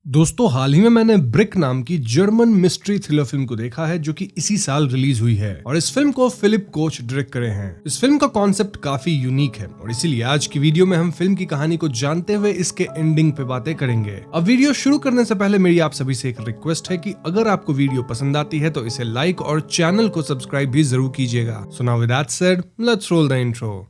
दोस्तों हाल ही में मैंने ब्रिक नाम की जर्मन मिस्ट्री थ्रिलर फिल्म को देखा है जो कि इसी साल रिलीज हुई है और इस फिल्म को फिलिप कोच डायरेक्ट करे हैं। इस फिल्म का कॉन्सेप्ट काफी यूनिक है और इसीलिए आज की वीडियो में हम फिल्म की कहानी को जानते हुए इसके एंडिंग पे बातें करेंगे। अब वीडियो शुरू करने से पहले मेरी आप सभी से एक रिक्वेस्ट है कि अगर आपको वीडियो पसंद आती है तो इसे लाइक और चैनल को सब्सक्राइब भी जरूर कीजिएगा। So now with that said, let's roll the intro.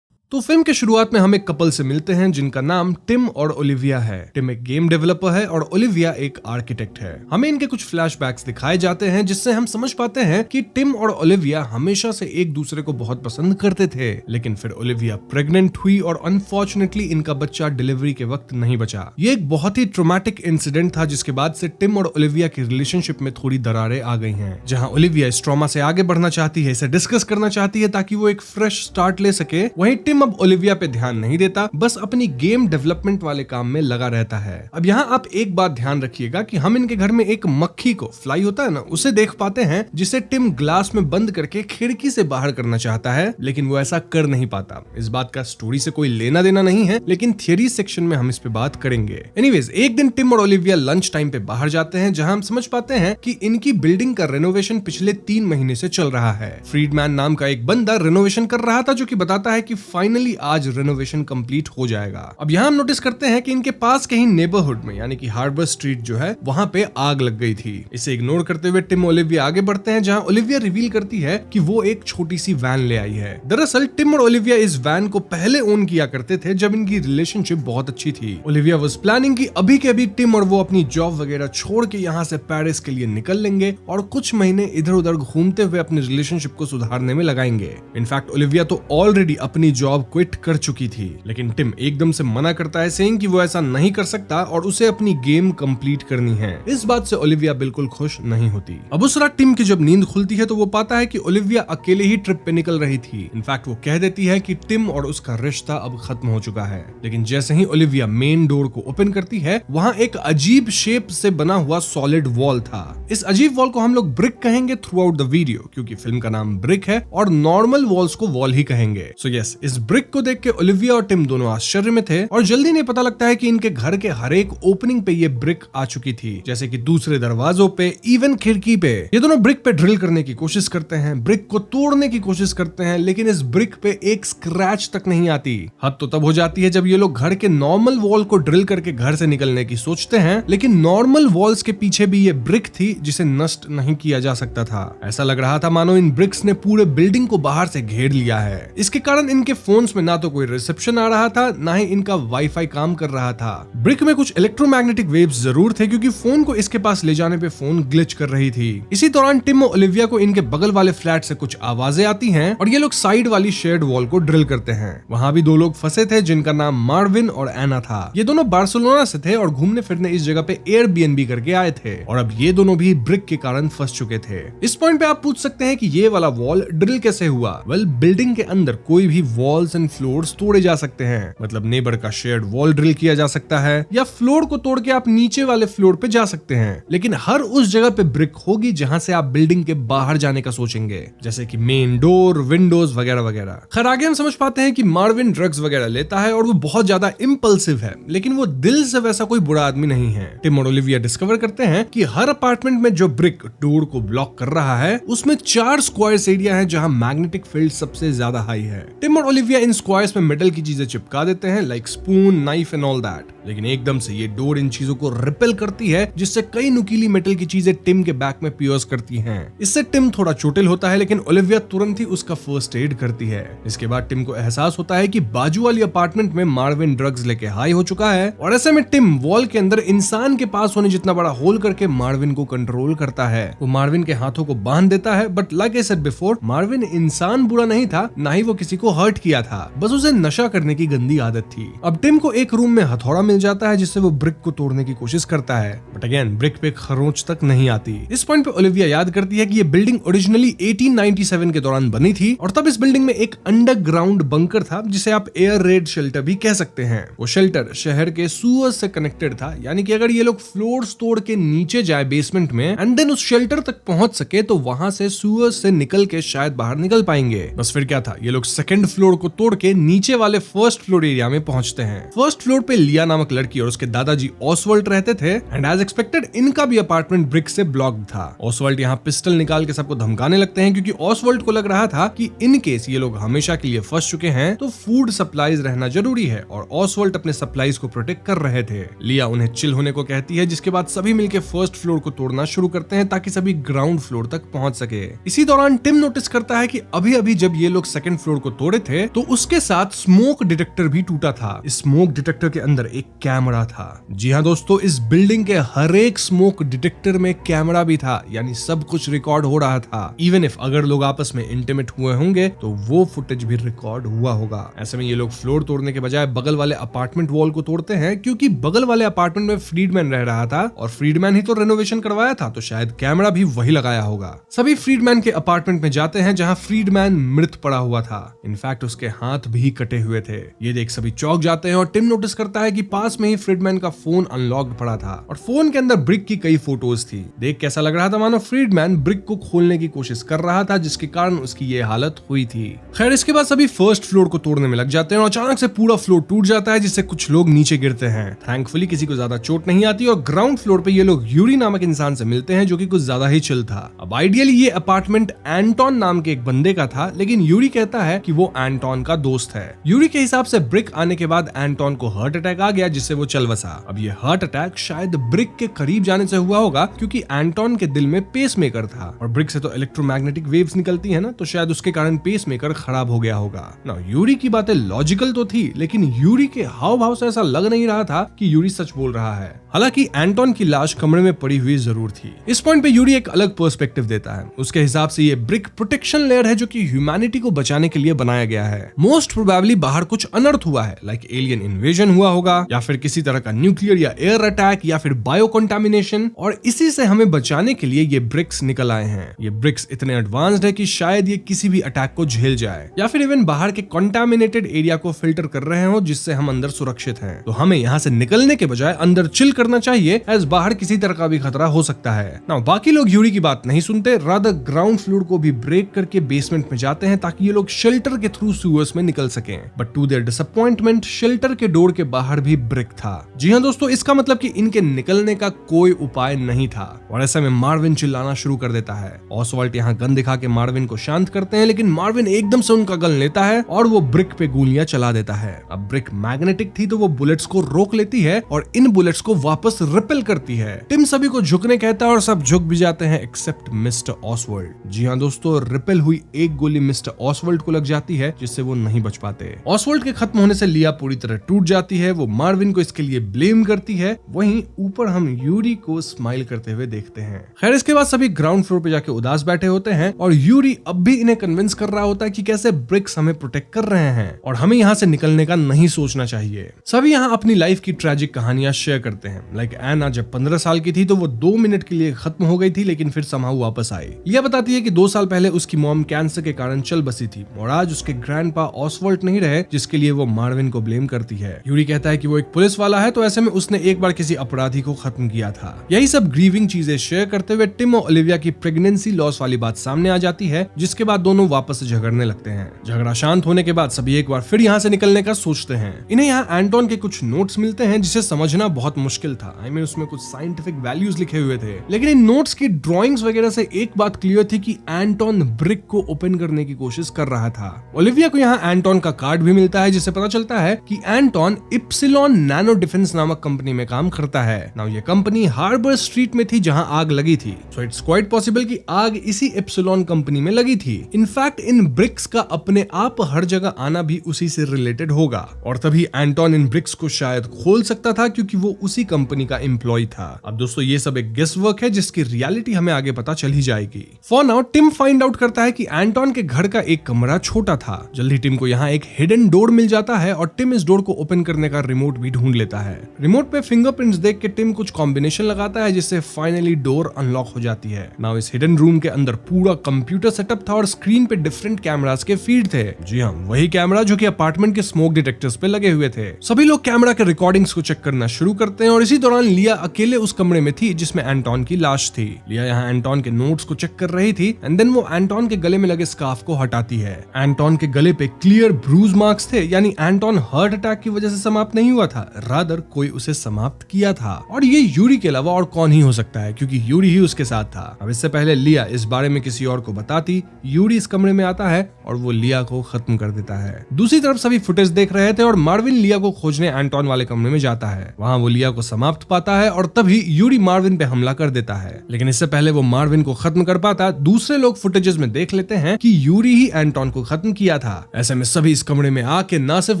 तो फिल्म के शुरुआत में हम एक कपल से मिलते हैं जिनका नाम टिम और ओलिविया है। टिम एक गेम डेवलपर है और ओलिविया एक आर्किटेक्ट है। हमें इनके कुछ फ्लैशबैक्स दिखाए जाते हैं जिससे हम समझ पाते हैं कि टिम और ओलिविया हमेशा से एक दूसरे को बहुत पसंद करते थे, लेकिन फिर ओलिविया प्रेग्नेंट हुई और अनफॉर्चुनेटली इनका बच्चा डिलीवरी के वक्त नहीं बचा। ये एक बहुत ही ट्रॉमेटिक इंसिडेंट था जिसके बाद से टिम और ओलिविया की रिलेशनशिप में थोड़ी दरारें आ गई हैं। जहां ओलिविया इस ट्रॉमा से आगे बढ़ना चाहती है, इसे डिस्कस करना चाहती है ताकि वो एक फ्रेश स्टार्ट ले सके, वहीं टिम अब ओलिविया पे ध्यान नहीं देता, बस अपनी गेम डेवलपमेंट वाले काम में लगा रहता है। अब यहाँ आप एक बात ध्यान रखिएगा कि हम इनके घर में एक मक्खी को, फ्लाई होता है ना, उसे देख पाते हैं जिसे टिम ग्लास में बंद करके खिड़की से बाहर करना चाहता है, लेकिन वो ऐसा कर नहीं पाता। इस बात का स्टोरी से कोई लेना देना नहीं है, लेकिन थियरी सेक्शन में हम इस पे बात करेंगे। एनीवेज, एक दिन टिम और ओलिविया लंच टाइम पे बाहर जाते हैं जहां हम समझ पाते हैं कि इनकी बिल्डिंग का रेनोवेशन पिछले 3 महीने से चल रहा है। फ्रीडमैन नाम का एक बंदा रेनोवेशन कर रहा था जो कि बताता है कि फाइनली आज रेनोवेशन कंप्लीट हो जाएगा। अब यहाँ हम नोटिस करते हैं कि इनके पास कहीं नेबरहुड में, यानी कि हार्बर स्ट्रीट जो है, वहां पे आग लग गई थी। इसे इग्नोर करते हुए टिम ओलिविया आगे बढ़ते हैं जहां ओलिविया रिवील करती है कि वो एक छोटी सी वैन ले आई है। दरअसल टिम और ओलिविया इस वैन को पहले ओन किया करते थे जब इनकी रिलेशनशिप बहुत अच्छी थी। ओलिविया वाज प्लानिंग कि अभी के अभी टिम और वो अपनी जॉब वगैरह छोड़ के यहाँ से पेरिस के लिए निकल लेंगे और कुछ महीने इधर उधर घूमते हुए अपनी रिलेशनशिप को सुधारने में लगाएंगे। इनफैक्ट ओलिविया तो ऑलरेडी अपनी जॉब क्विट कर चुकी थी, लेकिन टिम एकदम से मना करता है, सेइंग कि वो ऐसा नहीं कर सकता और उसे अपनी गेम कंप्लीट करनी है। इस बात से ओलिविया बिल्कुल खुश नहीं होती। अब उस रात टिम की जब नींद खुलती है तो वो पाता है कि ओलिविया अकेले ही ट्रिप पे निकल रही थी। इनफैक्ट वो कह देती है कि टिम और उसका रिश्ता अब खत्म हो चुका है, लेकिन जैसे ही ओलिविया मेन डोर को ओपन करती है, वहां एक अजीब शेप से बना हुआ सॉलिड वॉल था। इस अजीब वॉल को हम लोग ब्रिक कहेंगे थ्रू आउट द वीडियो, क्योंकि फिल्म का नाम ब्रिक है और नॉर्मल वॉल्स को वॉल ही कहेंगे। सो यस, इस ब्रिक को देख के ओलिविया और टिम दोनों आश्चर्य में थे और जल्दी नहीं पता लगता है कि इनके घर के हर एक ओपनिंग पे ये ब्रिक आ चुकी थी, जैसे कि दूसरे दरवाजों पे, इवन खिड़की पे। ये दोनों ब्रिक पे ड्रिल करने की कोशिश करते हैं, ब्रिक को तोड़ने की कोशिश करते हैं, लेकिन इस ब्रिक पे एक स्क्रैच तक नहीं आती। हद तो तब हो जाती है जब ये लोग घर के नॉर्मल वॉल को ड्रिल करके घर से निकलने की सोचते हैं, लेकिन नॉर्मल वॉल्स के पीछे भी ये ब्रिक थी जिसे नष्ट नहीं किया जा सकता था। ऐसा लग रहा था मानो इन ब्रिक्स ने पूरे बिल्डिंग को बाहर से घेर लिया है। इसके कारण इनके फोन्स में ना तो कोई रिसेप्शन आ रहा था, ना ही इनका वाईफाई काम कर रहा था। ब्रिक में कुछ इलेक्ट्रोमैग्नेटिक वेव्स जरूर थे क्योंकि फोन को इसके पास ले जाने पे फोन ग्लिच कर रही थी। इसी दौरान टिम और ओलिविया को इनके बगल वाले फ्लैट से कुछ आवाजें आती हैं और ये लोग साइड वाली शेड वॉल को ड्रिल करते हैं। वहां भी 2 लोग फंसे थे जिनका नाम मार्विन और एना था। ये दोनों बार्सिलोना से थे और घूमने फिरने इस जगह पे एयरबीएनबी करके आए थे और अब ये दोनों भी ब्रिक के कारण फंस चुके थे। इस पॉइंट पे आप पूछ सकते हैं कि ये वाला वॉल ड्रिल कैसे हुआ? वेल, बिल्डिंग के अंदर कोई भी वॉल्स एंड फ्लोर्स तोड़े जा सकते हैं, मतलब नेबर का शेड वॉल ड्रिल किया जा सकता है या फ्लोर को तोड़ के आप नीचे वाले फ्लोर पे जा सकते हैं, लेकिन हर उस जगह पे ब्रिक होगी जहां से आप बिल्डिंग के बाहर जाने का सोचेंगे, जैसे कि मेन डोर, विंडोज वगैरह वगैरह। खैर, आगे हम समझ पाते हैं कि मार्विन ड्रग्स वगैरह लेता है और वो बहुत ज्यादा इंपल्सिव है, लेकिन वो दिल से वैसा कोई बुरा आदमी नहीं है। टिम और ओलिविया डिस्कवर करते हैं कि हर अपार्टमेंट में जो ब्रिक डोर को ब्लॉक कर रहा है उसमें 4 स्क्वायर्स एरिया है जहां मैग्नेटिक फील्ड सबसे ज्यादा हाई है। टिम और ओलिविया इन स्क्वायर्स में मेटल की चीजें चिपका देते हैं, like spoon, knife and all that, लेकिन एकदम से ये डोर इन चीजों को रिपेल करती है जिससे कई नुकीली मेटल की चीजें टिम के बैक में पियर्स करती हैं। इससे टिम थोड़ा चोटिल होता है, लेकिन ओलिविया तुरंत ही उसका फर्स्ट एड करती है। इसके बाद टिम को एहसास होता है कि बाजू वाली अपार्टमेंट में मार्विन ड्रग्स लेके हाई हो चुका है और ऐसे में टिम वॉल के अंदर इंसान के पास होने जितना बड़ा होल करके मार्विन को कंट्रोल करता है। वो मार्विन के हाथों को बांध देता है, but like I said before, Marvin इंसान बुरा नहीं था, ना ही वो किसी को हर्ट किया था। था, बस उसे नशा करने की गंदी आदत थी। अब टिम को एक रूम में हथौड़ा मिल जाता है जिससे वो ब्रिक को तोड़ने की कोशिश करता है, बट अगेन ब्रिक पे खरोंच तक नहीं आती। इस पॉइंट पे ओलिविया याद करती है कि ये बिल्डिंग ओरिजिनली 1897 के दौरान बनी थी और तब इस बिल्डिंग में एक अंडरग्राउंड बंकर था जिसे आप एयर रेड शेल्टर भी कह सकते हैं। वो शेल्टर शहर के सूअर से कनेक्टेड था, यानी कि अगर ये लोग फ्लोर्स तोड़ के नीचे जाए बेसमेंट में एंड देन उस शेल्टर तक पहुंच सके तो वहां से सूअर से निकल के शायद बाहर निकल पाएंगे। बस फिर क्या था, ये लोग सेकंड फ्लोर को तोड़ के नीचे वाले फर्स्ट फ्लोर एरिया में पहुंचते हैं। फर्स्ट फ्लोर पे लिया नामक लड़की और उसके दादाजी ऑसवर्ल्ड रहते थे एंड एज एक्सपेक्टेड इनका भी अपार्टमेंट ब्रिक से ब्लॉक्ड था। ऑसवर्ल्ड यहाँ पिस्टल निकाल के सबको धमकाने लगते हैं क्योंकि ऑसवर्ल्ड को लग रहा था कि इन केस ये लोग हमेशा के लिए फंस चुके हैं तो फूड सप्लाईज रहना जरूरी है और ऑसवर्ल्ड अपने सप्लाईज को प्रोटेक्ट कर रहे थे। लिया उन्हें चिल होने को कहती है, जिसके बाद सभी मिलकर फर्स्ट फ्लोर को तोड़ना शुरू करते हैं ताकि सभी ग्राउंड फ्लोर तक पहुंच सके। इसी दौरान टिम नोटिस करता है कि अभी अभी जब ये लोग सेकंड फ्लोर को तोड़े थे तो उसके साथ स्मोक डिटेक्टर भी टूटा था। इस स्मोक डिटेक्टर के अंदर एक कैमरा था। जी हाँ दोस्तों, इस बिल्डिंग के हर एक स्मोक डिटेक्टर में कैमरा भी था, यानी सब कुछ रिकॉर्ड हो रहा था। इवन इफ अगर लोग आपस में इंटीमेट हुए होंगे तो वो फुटेज भी रिकॉर्ड हुआ होगा। ऐसे में ये लोग फ्लोर तोड़ने के बजाय बगल वाले अपार्टमेंट वॉल को तोड़ते हैं क्योंकि बगल वाले अपार्टमेंट में फ्रीडमैन रह रहा था और फ्रीडमैन ही तो रेनोवेशन करवाया था, तो शायद कैमरा भी वही लगाया होगा। सभी फ्रीडमैन के अपार्टमेंट में जाते हैं जहां फ्रीडमैन मृत पड़ा हुआ था। इनफैक्ट उसके हाथ भी कटे हुए थे। ये देख सभी चौंक जाते हैं और टिम नोटिस करता है कि पास में ही फ्रीडमैन का फोन अनलॉक्ड पड़ा था और फोन के अंदर ब्रिक की कई फोटोज थी। देख कैसा लग रहा था मानो फ्रीडमैन ब्रिक को खोलने की कोशिश कर रहा था, जिसके कारण उसकी ये हालत हुई थी। खैर इसके बाद सभी फर्स्ट फ्लोर को तोड़ने में लग जाते हैं और अचानक से पूरा फ्लोर टूट जाता है जिससे कुछ लोग नीचे गिरते हैं। थैंकफुली किसी को ज्यादा चोट नहीं आती और ग्राउंड फ्लोर पे ये लोग यूरी नामक इंसान से मिलते हैं जो कि कुछ ज्यादा ही चिल था। अब आइडियली ये अपार्टमेंट एंटोन नाम के एक बंदे का था, लेकिन यूरी कहता है कि वो एंटोन का दोस्त है। यूरी के हिसाब से ब्रिक आने के बाद एंटोन को हार्ट अटैक आ गया जिससे वो चल बसा। अब ये हार्ट अटैक शायद ब्रिक के करीब जाने से हुआ होगा क्योंकि एंटोन के दिल में पेसमेकर था और ब्रिक से तो इलेक्ट्रोमैग्नेटिक वेव्स निकलती है ना, तो शायद उसके कारण पेसमेकर खराब हो गया होगा। ना यूरी की बातें लॉजिकल तो थी, लेकिन यूरी के हाव भाव से ऐसा लग नहीं रहा था कि यूरी सच बोल रहा है। हालांकि एंटोन की लाश कमरे में पड़ी हुई जरूर थी। इस पॉइंट पे यूरी एक अलग पर्सपेक्टिव देता है। उसके हिसाब से ये ब्रिक प्रोटेक्शन लेयर है जो कि ह्यूमैनिटी को बचाने के लिए बनाया गया है। मोस्ट प्रोबेबली बाहर कुछ अनर्थ हुआ है, लाइक एलियन इन्वेजन हुआ होगा या फिर किसी तरह का न्यूक्लियर या एयर अटैक या फिर बायो कंटामिनेशन, और इसी से हमें बचाने के लिए ये ब्रिक्स निकल आए हैं। ये ब्रिक्स इतने एडवांस्ड है कि शायद ये किसी भी अटैक को झेल जाए या फिर इवन बाहर के कंटामिनेटेड एरिया को फिल्टर कर रहे हो जिससे हम अंदर सुरक्षित हैं। तो हमें यहाँ से निकलने के बजाय अंदर चिल करना चाहिए, एज बाहर किसी तरह का भी खतरा हो सकता है। ना बाकी लोग यूरी की बात नहीं सुनते, रादर ग्राउंड फ्लोर को भी ब्रेक करके बेसमेंट में जाते हैं ताकि ये लोग शेल्टर के थ्रू सूअर्स में निकल सकें। But to their disappointment shelter के डोर के बाहर भी ब्रिक था। जी हाँ दोस्तों, इसका मतलब कि इनके निकलने का कोई उपाय नहीं था और ऐसे में मार्विन चिल्लाना शुरू कर देता है। ऑसवाल्ड यहाँ गन दिखा के मार्विन को शांत करते हैं, लेकिन मार्विन एकदम से उनका गन लेता है और वो ब्रिक पे गोलियां चला देता है। अब ब्रिक मैग्नेटिक थी तो वो बुलेट्स को रोक लेती है और इन बुलेट्स को वापस रिपेल करती है। टिम सभी को झुकने कहता है और सब झुक भी जाते हैं एक्सेप्ट मिस्टर ऑसवर्ल्ड। जी हाँ दोस्तों, रिपेल हुई एक गोली मिस्टर ऑसवर्ल्ड को लग जाती है जिससे वो नहीं बच पाते। ऑसवर्ल्ड के खत्म होने से लिया पूरी तरह टूट जाती है। वो मार्विन को इसके लिए ब्लेम करती है। वहीं ऊपर हम यूरी को स्माइल करते हुए देखते हैं। खैर इसके बाद सभी ग्राउंड फ्लोर पे जाके उदास बैठे होते हैं और यूरी अब भी इन्हें कन्विंस कर रहा होता है कि कैसे ब्रिक्स हमें प्रोटेक्ट कर रहे हैं और हमें यहाँ से निकलने का नहीं सोचना चाहिए। सभी यहाँ अपनी लाइफ की ट्रैजिक कहानियां शेयर करते हैं। लाइक एना जब 15 साल की थी तो वो 2 मिनट के लिए खत्म हो गई थी, लेकिन फिर समहाउ वापस आई। लिया बताती है कि 2 साल पहले उसकी मॉम कैंसर के कारण चल बसी थी और आज उसके ग्रैंडपा ऑसवर्ल्ड नहीं रहे, जिसके लिए वो मार्विन को ब्लेम करती है। यूरी कहता है कि वो एक पुलिस वाला है तो ऐसे में उसने एक बार किसी अपराधी को खत्म किया था। यही सब ग्रीविंग चीजें शेयर करते हुए टिम और ओलिविया की प्रेगनेंसी लॉस वाली बात सामने आ जाती है, जिसके बाद दोनों वापस से झगड़ने लगते हैं। झगड़ा शांत होने के बाद सभी एक बार फिर यहाँ से निकलने का सोचते हैं। इन्हें यहाँ एंटोन के कुछ नोट्स मिलते हैं जिसे समझना बहुत मुश्किल था। I mean, उसमें कुछ साइंटिफिक वैल्यूज लिखे हुए थे, लेकिन इन नोट्स की ड्राइंग्स वगैरह से एक बात क्लियर थी कि एंटोन ब्रिक को ओपन करने की कोशिश कर रहा था। ओलिविया को यहाँ एंटोन का कार्ड भी मिलता है जिससे पता चलता है कि एंटोन इप्सिलॉन नैनो डिफेंस नामक कंपनी में काम करता है। नाउ ये कंपनी हार्बर स्ट्रीट में थी जहां आग लगी थी, सो इट्स क्वाइट पॉसिबल कि आग इसी इप्सिलॉन कंपनी में लगी थी। इनफैक्ट इन ब्रिक्स का अपने आप हर जगह आना भी उसी से रिलेटेड होगा और तभी एंटोन इन ब्रिक्स को शायद खोल सकता था क्योंकि वो उसी कंपनी का एम्प्लॉय था। अब दोस्तों ये सब एक गेस वर्क है जिसकी रियलिटी हमें आगे पता चल ही जाएगी। For now Tim find out करता है कि एंटोन के घर का एक कमरा छोटा था। जल्दी टिम को यहाँ एक हिडन डोर मिल जाता है और टिम इस डोर को ओपन करने का रिमोट भी ढूंढ लेता है। रिमोट पे फिंगरप्रिंट्स देख के टिम कुछ कॉम्बिनेशन लगाता है जिससे फाइनली डोर अनलॉक हो जाती है। नाउ इस हिडन रूम के अंदर पूरा कंप्यूटर सेटअप था और स्क्रीन पे डिफरेंट कैमरास के फीड थे। जी हाँ, वही कैमरा जो कि अपार्टमेंट के स्मोक डिटेक्टर्स पे लगे हुए थे। सभी लोग कैमरा के रिकॉर्डिंग्स को चेक करना शुरू करते हैं और इसी दौरान लिया अकेले उस कमरे में थी जिसमें एंटोन की लाश थी। लिया यहाँ एंटोन के नोट्स को चेक कर रही थी एंड देन वो एंटोन के गले में लगे स्कार्फ को हटाती है। एंटोन के गले पे क्लियर ब्रूज मार्क्स थे, यानी एंटोन हार्ट अटैक की वजह से समाप्त नहीं हुआ था, रादर कोई उसे समाप्त किया था। और ये यूरी के अलावा और कौन ही हो सकता है, क्योंकि यूरी ही उसके साथ था। अब इससे पहले लिया इस बारे में किसी और को बताती, यूरी इस कमरे में आता है और वो लिया को खत्म कर देता है। दूसरी तरफ सभी फुटेज देख रहे थे और मार्विन लिया को खोजने एंटोन वाले कमरे में जाता है। वहाँ वो लिया को समाप्त पाता है और तभी यूरी मार्विन पे हमला कर देता है। लेकिन इससे पहले वो मार्विन को खत्म कर पाता, दूसरे लोग फुटेजेस में देख लेते हैं कि यूरी ही एंटोन को खत्म किया था। ऐसे में सभी इस कमरे में आके ना सिर्फ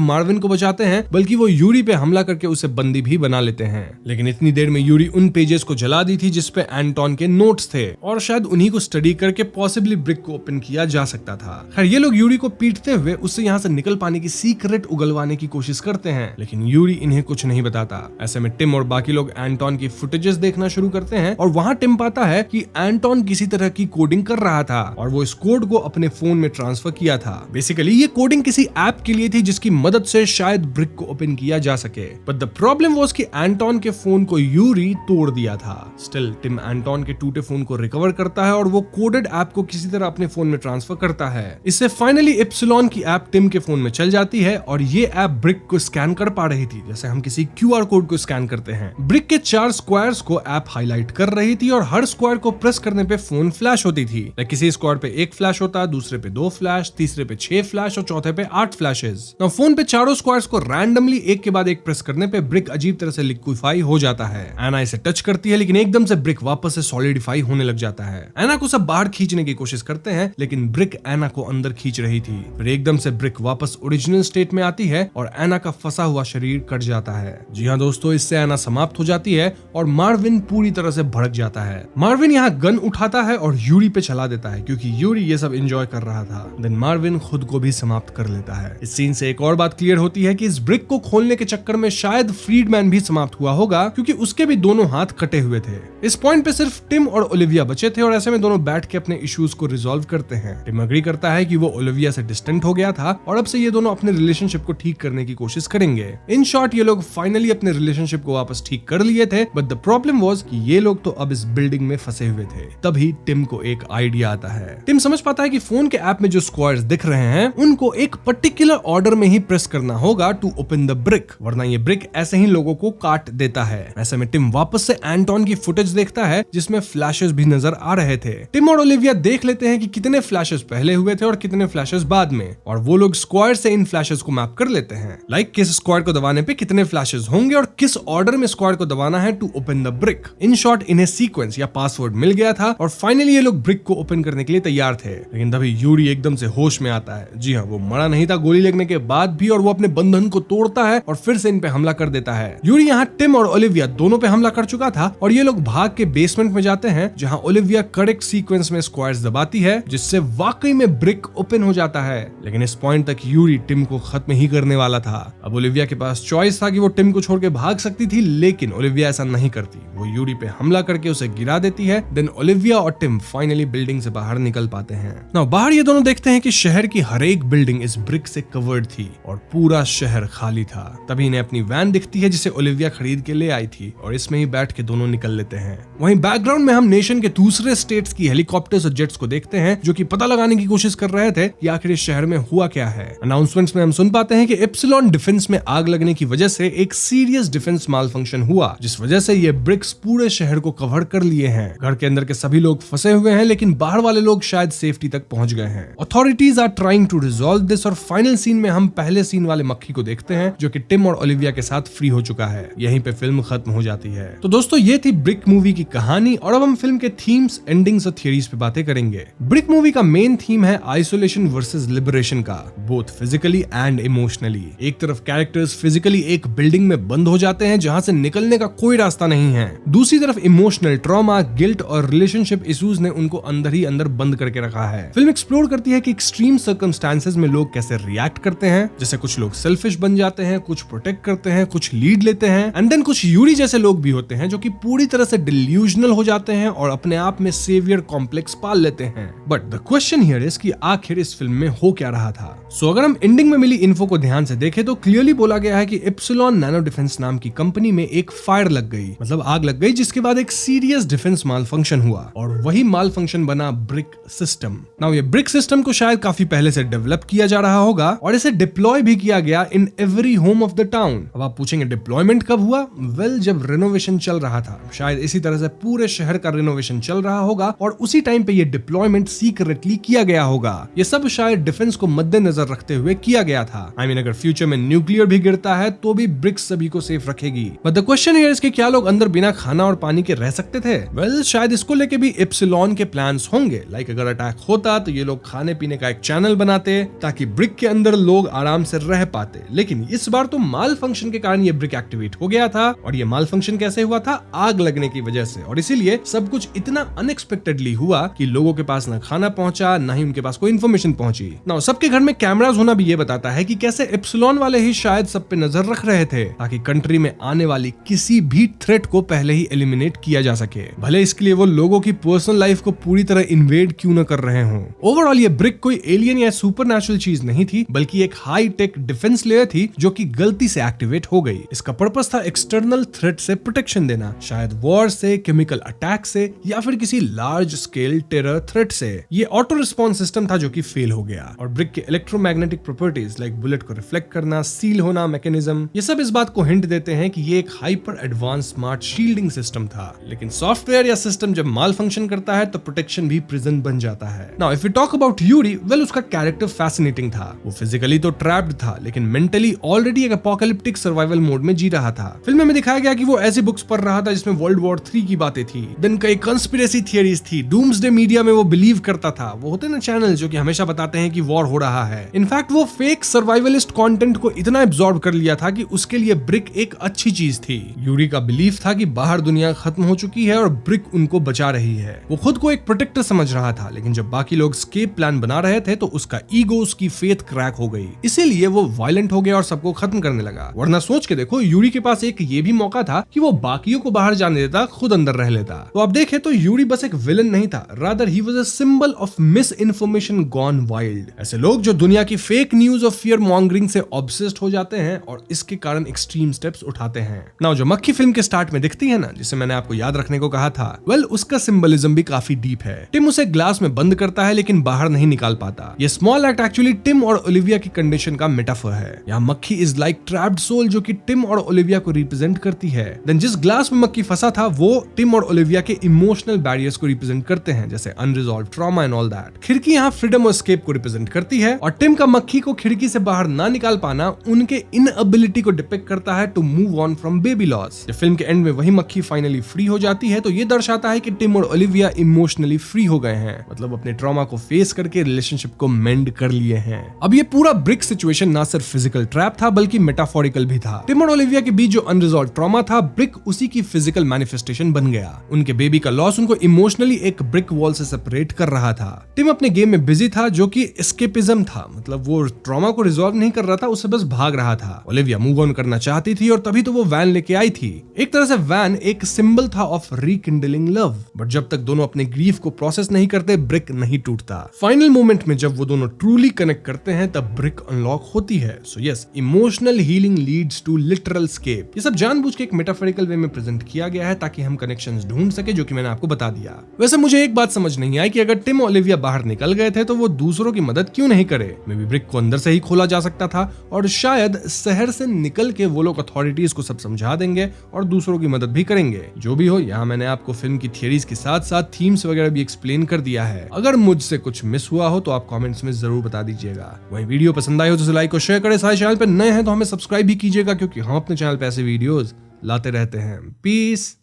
मार्विन को बचाते हैं बल्कि वो यूरी पे हमला करके उसे बंदी भी बना लेते हैं। लेकिन इतनी देर में यूरी उन पेजेस को जला दी थी जिसपे एंटोन के नोट्स थे और शायद उन्हीं को स्टडी करके पॉसिबली ब्रिक को ओपन किया जा सकता था। खैर ये लोग यूरी को पीटते हुए उससे यहाँ से निकल पाने की सीक्रेट उगलवाने की कोशिश करते हैं, लेकिन यूरी इन्हें कुछ नहीं बताता। ऐसे में टिम और बाकी लोग एंटोन की फुटेजेस देखना शुरू करते हैं और वहाँ टिम पाता है कि एंटोन किसी तरह की कोडिंग कर रहा था और वो इस कोड को अपने फोन में ट्रांसफर किया था। बेसिकली ये कोडिंग किसी ऐप के लिए थी जिसकी मदद से शायद ब्रिक को ओपन किया जा सके। बट द प्रॉब्लम वाज कि एंटोन के फोन को यूरी तोड़ दिया था। स्टिल टिम एंटोन के टूटे फोन को रिकवर करता है और वो कोडेड ऐप को किसी तरह अपने फोन में ट्रांसफर करता है। इससे फाइनली इप्सिलॉन की ऐप टिम के फोन में चल जाती है और ये ऐप ब्रिक को स्कैन कर पा रही थी, जैसे हम किसी क्यूआर कोड को स्कैन करते हैं। ब्रिक के 4 स्क्वायर्स को ऐप हाईलाइट कर रही थी और हर स्क्वायर को प्रेस करने पे फोन फ्लैश होती थी। किसी स्क्वायर पे 1 फ्लैश होता, दूसरे पे 2 फ्लैश, तीसरे पे 6 फ्लैश और चौथे पे 8 फ्लैशेस। नाउ फोन पे चारों स्क्वायर्स को रैंडमली एक के बाद एक प्रेस करने पे ब्रिक अजीब तरह से लिक्विफाई हो जाता है। एना इसे टच करती है लेकिन एकदम से ब्रिक वापस से सॉलिडिफाई होने लग जाता है। एना को सब बाहर खींचने की कोशिश करते हैं लेकिन ब्रिक एना को अंदर खींच रही थी। फिर एकदम से ब्रिक वापस ओरिजिनल स्टेट में आती है और एना का फंसा हुआ शरीर कट जाता है। जी हाँ दोस्तों, इससे एना समाप्त हो जाती है और मार्विन पूरी तरह से भड़क जाता है। मार्विन यहाँ गन उठाता है और यूरी पे चला देता है क्योंकि यूरी ये सब एंजॉय कर रहा था। देन मार्विन खुद को भी समाप्त कर लेता है। इस सीन से एक और बात क्लियर होती है कि इस ब्रिक को खोलने के चक्कर में शायद फ्रीडमैन भी समाप्त हुआ होगा क्योंकि उसके भी दोनों हाथ कटे हुए थे। इस पॉइंट पे सिर्फ टिम और ओलिविया बचे थे और ऐसे में दोनों बैठ के अपने इश्यूज को रिजॉल्व करते हैं। टिम अग्री करता है कि वो ओलिविया से डिस्टेंट हो गया था और अब से ये दोनों अपने रिलेशनशिप को ठीक करने की कोशिश करेंगे। इन शॉर्ट ये लोग फाइनली अपने रिलेशनशिप को वापस ठीक कर लिए थे, बट द प्रॉब्लम वाज कि ये लोग तो अब इस बिल्डिंग में फंसे हुए थे। तभी टिम को एक आइडिया आता है। टिम समझ पाता है कि फोन के ऐप में जो स्क्वायर्स दिख रहे हैं उनको एक पर्टिकुलर ऑर्डर में ही प्रेस करना होगा टू ओपन द ब्रिक, वरना ये ब्रिक ऐसे ही लोगों को काट देता है। ऐसे में टिम वापस से एंटोन की फुटेज देखता है जिसमें फ्लैशेस भी नजर आ रहे थे। टिम और ओलिविया देख लेते हैं कि कितने फ्लैशेस पहले हुए थे और कितने फ्लैशेस बाद में, और वो लोग स्क्वायर से इन फ्लैशेस को मैप कर लेते हैं। लाइक किस स्क्वायर को दबाने पे कितने फ्लैशेस होंगे और किस ऑर्डर में स्क्वायर को दबाना है to open the brick. In short इन्हें सीक्वेंस या पासवर्ड मिल गया था और फाइनली ये लोग ब्रिक को ओपन करने के लिए तैयार थे। लेकिन तभी यूरी एकदम से होश में आता है। जी हाँ, वो मरा नहीं था गोली लगने के बाद भी, और वो अपने बंधन को तोड़ता है और फिर से इन पे हमला कर देता है। यूरी यहाँ टिम और ओलिविया दोनों पे हमला कर चुका था और ये लोग भाग के बेसमेंट में जाते हैं जहाँ ओलिविया करेक्ट सीक्वेंस में स्क्वायर्स दबाती है जिससे वाकई में ब्रिक ओपन हो जाता है। लेकिन इस पॉइंट तक यूरी टिम को खत्म ही करने वाला था। अब ओलिविया के पास चॉइस था कि वो टिम को छोड़ के भाग सकती थी, लेकिन ओलिविया ऐसा नहीं करती। वो यूरी पे हमला करके उसे गिरा देती है। देन ओलिविया और टिम फाइनली बिल्डिंग से बाहर निकल पाते हैं। नाउ बाहर ये दोनों देखते हैं कि शहर की हर एक बिल्डिंग इस ब्रिक से कवर्ड थी और पूरा शहर खाली था। तभी इन्हें अपनी वैन दिखती है जिसे ओलिविया खरीद के ले आई थी और इसमें ही बैठ के दोनों निकल लेते हैं। वहीं बैकग्राउंड में हम नेशन के दूसरे स्टेट्स की हेलीकॉप्टर्स और जेट्स को देखते हैं जो कि पता लगाने की कोशिश कर रहे थे कि आखिर इस शहर में हुआ क्या है। अनाउंसमेंट्स में हम सुन पाते हैं कि इप्सिलॉन डिफेंस में आग लगने की वजह से एक सीरियस डिफेंस माल फंक्शन हुआ, जिस वजह से ये ब्रिक्स पूरे शहर को कवर कर लिए हैं। घर के अंदर के सभी लोग फंसे हुए हैं लेकिन बाहर वाले लोग शायद सेफ्टी तक पहुंच गए हैं। Authorities are trying to resolve this, और फाइनल सीन में हम पहले सीन वाले मक्खी को देखते हैं जो कि टिम और ओलिविया के साथ फ्री हो चुका है। यहीं पे फिल्म खत्म हो जाती है। तो दोस्तों ये थी ब्रिक मूवी की कहानी, और अब हम फिल्म के थीम्स, एंडिंग्स और थियरीज पे बातें करेंगे। ब्रिक मूवी का मेन थीम है आइसोलेशन वर्सेस लिबरेशन का, बोथ फिजिकली एंड इमोशनली। एक तरफ कैरेक्टर्स फिजिकली एक बिल्डिंग में बंद हो जाते हैं जहां से निकलने का कोई रास्ता नहीं है, दूसरी तरफ इमोशनल ट्रॉमा, गिल्ट और रिलेशनशिप इश्यूज ने उनको अंदर ही अंदर बंद करके रखा है। फिल्म एक्सप्लोर करती है कि एक्सट्रीम सर्कमस्टेंसेस सर्कमस्टांसेस में लोग कैसे रिएक्ट करते हैं। जैसे कुछ लोग सेल्फिश बन जाते हैं, कुछ प्रोटेक्ट करते हैं, कुछ लीड लेते हैं, एंड देन कुछ यूरी जैसे लोग भी होते हैं जो कि पूरी तरह से डिल्यूजनल हो जाते हैं और अपने आप में सेवियर कॉम्प्लेक्स पाल लेते हैं। But the question here is कि आखिर इस फिल्म में हो क्या रहा था। अगर हम एंडिंग में मिली इन्फो को ध्यान से देखें तो क्लियरली बोला गया है कि एप्सिलॉन नैनो डिफेंस नाम की कंपनी में एक फायर लग गई, मतलब आग लग गई, जिसके बाद एक सीरियस डिफेंस माल फंक्शन हुआ और वही माल फंक्शन बना ब्रिक सिस्टम। नाउ ये ब्रिक सिस्टम को शायद काफी पहले से डेवलप किया जा रहा होगा और इसे डिप्लॉय भी किया गया in every home of the town. अब आप पूछेंगे डिप्लॉयमेंट कब हुआ? वेल, जब रेनोवेशन चल रहा था, शायद इसी तरह से पूरे शहर का रेनोवेशन चल रहा होगा और उसी टाइम पे ये डिप्लॉयमेंट सीक्रेटली किया गया होगा। ये सब शायद डिफेंस को मद्देनजर रखते हुए किया गया था। I mean, अगर फ्यूचर में न्यूक्लियर भी गिरता है तो भी ब्रिक्स सभी को सेफ रखेगी। But the question here is कि क्या लोग अंदर बिना खाना और पानी के रह सकते थे? वेल, शायद इसको लेके भी एप्सिलॉन के प्लान्स होंगे। लाइक अगर अटैक होता तो ये लोग खाने पीने का एक चैनल बनाते ताकि ब्रिक के अंदर लोग आराम से रह पाते। लेकिन इस बार तो माल फंक्शन के कारण ये ब्रिक एक्टिवेट हो गया था। और ये माल फंक्शन कैसे हुआ था? आग लगने की वजह से। और इसीलिए सब कुछ इतना अनएक्सपेक्टेडली हुआ कि लोगों के पास ना खाना पहुंचा, ना ही उनके पास कोई इन्फॉर्मेशन पहुंची। नाउ सबके घर में कैमरास होना भी ये बताता है कि कैसे एप्सिलॉन वाले ही शायद सब पे नजर रख रहे थे ताकि कंट्री में आने वाली किसी भी थ्रेट को पहले ही एलिमिनेट किया जा सके, भले इसके लिए वो लोगों की पर्सनल लाइफ को पूरी तरह इन्वेड क्यों न कर रहे हों। ओवरऑल ये ब्रिक कोई एलियन या सुपरनैचुरल चीज नहीं थी, बल्कि एक हाई टेक डिफेंस लेयर थी जो कि गलती से एक्टिवेट हो गई। इसका पर्पस था एक्सटर्नल थ्रेट से प्रोटेक्शन देना, शायद वॉर से, केमिकल अटैक से, या फिर किसी लार्ज स्केल टेरर थ्रेट से। ये ऑटो रिस्पॉन्स सिस्टम था जो कि फेल हो गया और ब्रिक के इलेक्ट्रोमैग्नेटिक प्रॉपर्टीज लाइक बुलेट को रिफ्लेक्ट करना, सील होना, मैकेनिज्म, ये सब इस बात को हिंट देते हैं कि ये एक hyper advance smart shielding system था। लेकिन सॉफ्टवेयर या सिस्टम जब माल फंक्शन करता है तो प्रोटेक्शन भी प्रिजन बन जाता है। Now if we talk about Yuri, well, उसका कैरेक्टर फैसिनेटिंग था। वो फिजिकली तो ट्रैप्ड था लेकिन मेंटली ऑलरेडी एक अपोकैलिप्टिक सर्वाइवल मोड में जी रहा था। फिल्म में दिखाया गया कि वो ऐसी बुक्स पढ़ रहा था जिसमें वर्ल्ड वॉर 3 की बातें थी, देन कई कंस्पिरेसी थियरीज थी, डूम्सडे मीडिया में वो बिलीव करता था। वो होते ना चैनल जो कि हमेशा बताते हैं कि वॉर हो रहा है। इनफैक्ट वो फेक सर्वाइवलिस्ट कंटेंट को इतना एब्जॉर्ब कर लिया था कि उसके लिए ब्रिक एक अच्छी चीज थी। यूरी का बिलीफ था कि बाहर दुनिया खत्म हो चुकी है और ब्रिक उनको बचा रही है। वो खुद को एक प्रोटेक्टर समझ रहा था, लेकिन जब बाकी लोग स्केप प्लान बना रहे थे तो उसका ईगो, उसकी फेथ क्रैक हो गई। इसीलिए वो वायलेंट हो गया और सबको खत्म करने लगा। वरना सोच के देखो, यूरी के पास एक ये भी मौका था कि वो बाकियों को बाहर जाने देता, खुद अंदर रह लेता। तो आप देखें तो यूरी बस एक विलन नहीं था, rather he was a symbol of miss information gone wild. ऐसे लोग जो दुनिया की फेक न्यूज और फियर मॉन्गरिंग से ऑब्सेस्ड हो जाते हैं और इसके कारण एक्सट्रीम स्टेप्स उठाते हैं। नाउ जो मक्खी फिल्म के स्टार्ट में दिखती है ना, जिसे मैंने आपको याद रखने को कहा था, वेल, उसका सिंबलिज्म भी काफी डीप है। टिम उसे ग्लास में बंद करता है लेकिन बाहर नहीं निकाल पाता। ये स्मॉल एक्ट एक्चुअली टिम और ओलिविया की कंडीशन का मेटाफर है। यहाँ मक्खी इज लाइक ट्रैप्ड सोल जो कि टिम और ओलिविया को रिप्रेजेंट करती है। देन जिस ग्लास में मक्खी फंसा था वो टिम और ओलिविया के इमोशनल बैरियर्स को रिप्रेजेंट करते हैं, जैसे unresolved trauma and all that. खिड़की यहाँ फ्रीडम और एस्केप को रिप्रेजेंट करती है और टिम का मक्खी को खिड़की से बाहर ना निकाल पाना उनके इनएबिलिटी को डिपिक्ट करता है to move on from baby loss. जब फिल्म के एंड में वही मक्खी फाइनली फ्री हो जाती है तो ये दर्शाता है कि टिम और ओलिविया इमोशनली फ्री हो गए हैं, मतलब अपने ट्रॉमा को फेस करके रिलेशनशिप को मेंड कर लिए हैं। अब ये पूरा ब्रिक सिचुएशन ना सिर्फ फिजिकल ट्रैप था बल्कि मेटाफोरिकल भी था। टिम और ओलिविया के बीच जो अनरिजॉल्व ट्रॉमा था, ब्रिक उसी की फिजिकल मैनिफेस्टेशन बन गया। उनके बेबी का लॉस उनको इमोशनली एक ब्रिक वॉल से सेपरेट कर रहा था। टिम अपने गेम में बिजी था जो कि एस्केपिज्म था, मतलब वो ट्रॉमा को रिजॉल्व नहीं कर रहा था, उससे बस भाग रहा था। ओलिविया मूव ऑन करना चाहती थी और तभी तो वो वैन लेके आई थी। एक तरह से वैन एक सिंबल था ऑफ रीकिंडलिंग लव। बट जब तक दोनों अपने ग्रीफ को प्रोसेस नहीं करते, ब्रिक नहीं टूटता। फाइनल मोमेंट में जब वो दोनों ट्रूली कनेक्ट करते हैं तब ब्रिक अनलॉक होती है। So yes, emotional healing leads to literal escape. ये सब जानबूझ के एक मेटाफोरिकल वे में प्रेजेंट किया गया है ताकि हम कनेक्शंस ढूंढ सके, जो कि मैंने आपको बता दिया। वैसे मुझे एक बात समझ नहीं आई कि अगर टिम ओलिविया बाहर निकल गए थे तो वो दूसरों की मदद क्यों नहीं करे। मे बी ब्रिक को अंदर से ही खोला जा सकता था और शायद शहर से निकल के वो लोग अथॉरिटीज को सब समझा देंगे और दूसरों की मदद भी करेंगे। जो भी हो, यहाँ मैंने आपको फिल्म की थियरीज के साथ साथ थीम्स वगैरह भी एक्सप्लेन कर दिया है। अगर मुझसे कुछ मिस हुआ हो तो आप कमेंट्स में जरूर बता दीजिएगा। वही वीडियो पसंद आई हो तो लाइक और शेयर करें। सारे चैनल पे नए हैं तो हमें सब्सक्राइब भी कीजिएगा, क्योंकि हम अपने चैनल पे ऐसे वीडियोस लाते रहते हैं। पीस।